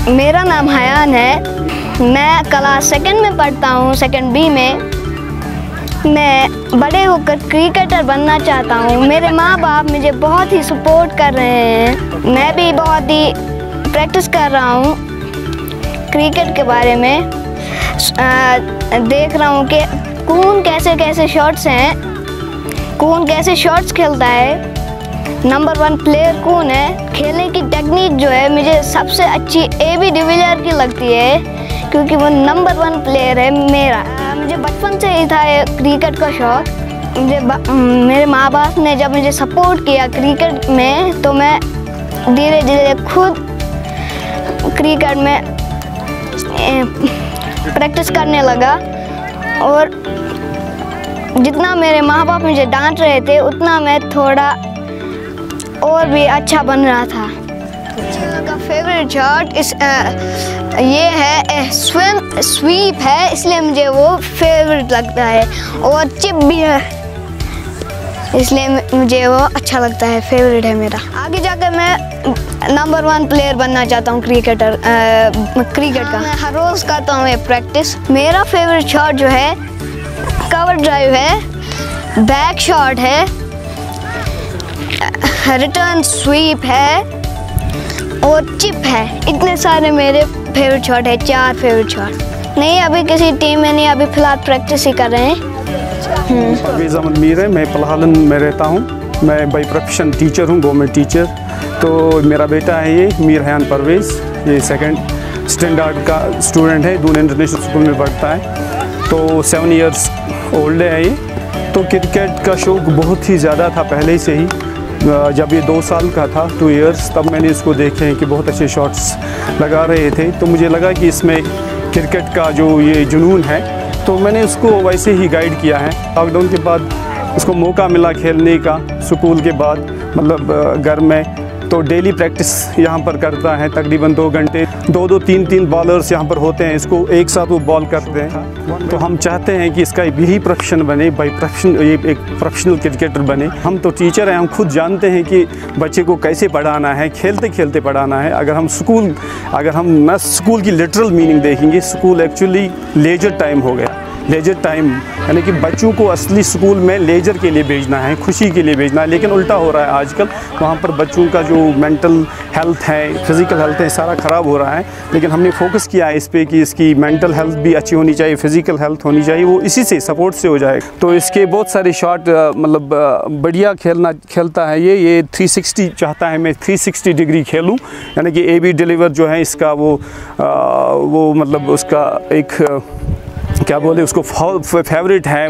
मेरा नाम हयान है। मैं क्लास 2nd में पढ़ता हूँ, 2nd B में। मैं बड़े होकर क्रिकेटर बनना चाहता हूँ। मेरे माँ बाप मुझे बहुत ही सपोर्ट कर रहे हैं। मैं भी बहुत ही प्रैक्टिस कर रहा हूँ क्रिकेट के बारे में। देख रहा हूँ कि कौन कैसे कैसे शॉट्स हैं, कौन कैसे शॉट्स खेलता है, नंबर 1 प्लेयर कौन है। खेलने की टेक्निक जो है मुझे सबसे अच्छी AB डिविलियर की लगती है, क्योंकि वो नंबर 1 प्लेयर है मेरा। मुझे बचपन से ही था क्रिकेट का शौक़। मेरे माँ बाप ने जब मुझे सपोर्ट किया क्रिकेट में, तो मैं धीरे धीरे खुद क्रिकेट में प्रैक्टिस करने लगा। और जितना मेरे माँ बाप मुझे डांट रहे थे, उतना मैं थोड़ा और भी अच्छा बन रहा था। का फेवरेट शॉट ये है स्वीप है, इसलिए मुझे वो फेवरेट लगता है। और चिप भी है, इसलिए मुझे वो अच्छा लगता है, फेवरेट है मेरा। आगे जाकर मैं नंबर 1 प्लेयर बनना चाहता हूँ क्रिकेट का। मैं हर रोज़ करता हूँ ये प्रैक्टिस। मेरा फेवरेट शॉट जो है कवर ड्राइव है, बैक शॉट है, रिटर्न स्वीप है और चिप है। इतने सारे मेरे फेवरेट शॉट है, 4 फेवरेट शॉट। नहीं, अभी किसी टीम में नहीं, अभी फ़िलहाल प्रैक्टिस ही कर रहे हैं। परवेज़ अहमद मीर है, मैं पलहालन में रहता हूँ। मैं बाई प्रोफेशन टीचर हूँ, गवर्नमेंट टीचर। तो मेरा बेटा है ये मीर हयान परवेज़, ये 2nd स्टैंडर्ड का स्टूडेंट है, दून इंटरनेशनल स्कूल में पढ़ता है। तो 7 इयर्स ओल्ड है ये। तो क्रिकेट का शौक़ बहुत ही ज़्यादा था पहले से ही। जब ये 2 साल का था, 2 इयर्स, तब मैंने इसको देखे कि बहुत अच्छे शॉट्स लगा रहे थे। तो मुझे लगा कि इसमें क्रिकेट का जो ये जुनून है, तो मैंने उसको वैसे ही गाइड किया है। लॉकडाउन के बाद उसको मौका मिला खेलने का, स्कूल के बाद मतलब घर में। तो डेली प्रैक्टिस यहाँ पर करता है, तकरीबन 2 घंटे। 2-2, 3-3 बॉलर्स यहाँ पर होते हैं, इसको एक साथ वो बॉल करते हैं। तो हम चाहते हैं कि इसका यही प्रोफेशन बने, बाई प्रोफेशन ये एक प्रोफेशनल क्रिकेटर बने। हम तो टीचर हैं, हम खुद जानते हैं कि बच्चे को कैसे पढ़ाना है, खेलते खेलते पढ़ाना है। अगर हम स्कूल की लिटरल मीनिंग देखेंगे, स्कूल एक्चुअली लेजर टाइम हो गया। लेजर टाइम यानी कि बच्चों को असली स्कूल में लेजर के लिए भेजना है, खुशी के लिए भेजना है। लेकिन उल्टा हो रहा है आजकल, वहाँ पर बच्चों का जो मेंटल हेल्थ है, फिज़िकल हेल्थ है, सारा ख़राब हो रहा है। लेकिन हमने फोकस किया है इस पे कि इसकी मेंटल हेल्थ भी अच्छी होनी चाहिए, फ़िज़िकल हेल्थ होनी चाहिए, वो इसी से सपोर्ट से हो जाएगा। तो इसके बहुत सारे शॉट मतलब बढ़िया खेलता है ये 360 चाहता है, मैं 360 डिग्री खेलूँ। यानी कि AB डिलीवर जो है इसका वो मतलब उसका एक क्या बोले, उसको फेवरेट है,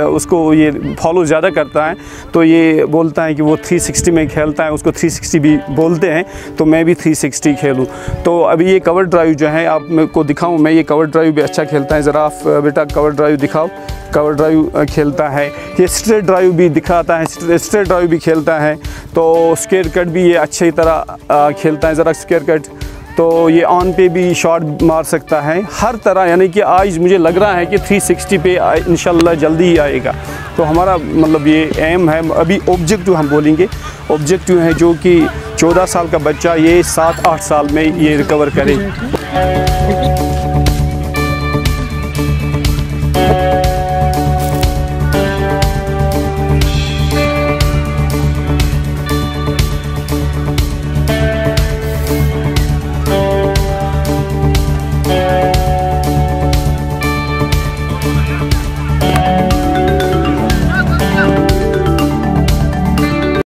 उसको ये फॉलो ज़्यादा करता है। तो ये बोलता है कि वो 360 में खेलता है, उसको 360 भी बोलते हैं। तो मैं भी 360 खेलूं। तो अभी ये कवर ड्राइव जो है आप मेरे को दिखाऊं, मैं ये कवर ड्राइव भी अच्छा खेलता है। ज़रा आप बेटा कवर ड्राइव दिखाओ। कवर ड्राइव खेलता है, ये स्ट्रेट ड्राइव भी दिखाता है, स्ट्रेट ड्राइव भी खेलता है। तो स्क्वायर कट भी ये अच्छी तरह खेलता है। ज़रा स्क्वायर कट, तो ये ऑन पे भी शॉट मार सकता है, हर तरह। यानी कि आज मुझे लग रहा है कि 360 पे इंशाल्लाह जल्दी ही आएगा। तो हमारा मतलब ये एम है, अभी ऑब्जेक्टिव हम बोलेंगे, ऑब्जेक्टिव है जो कि 14 साल का बच्चा ये 7-8 साल में ये रिकवर करे।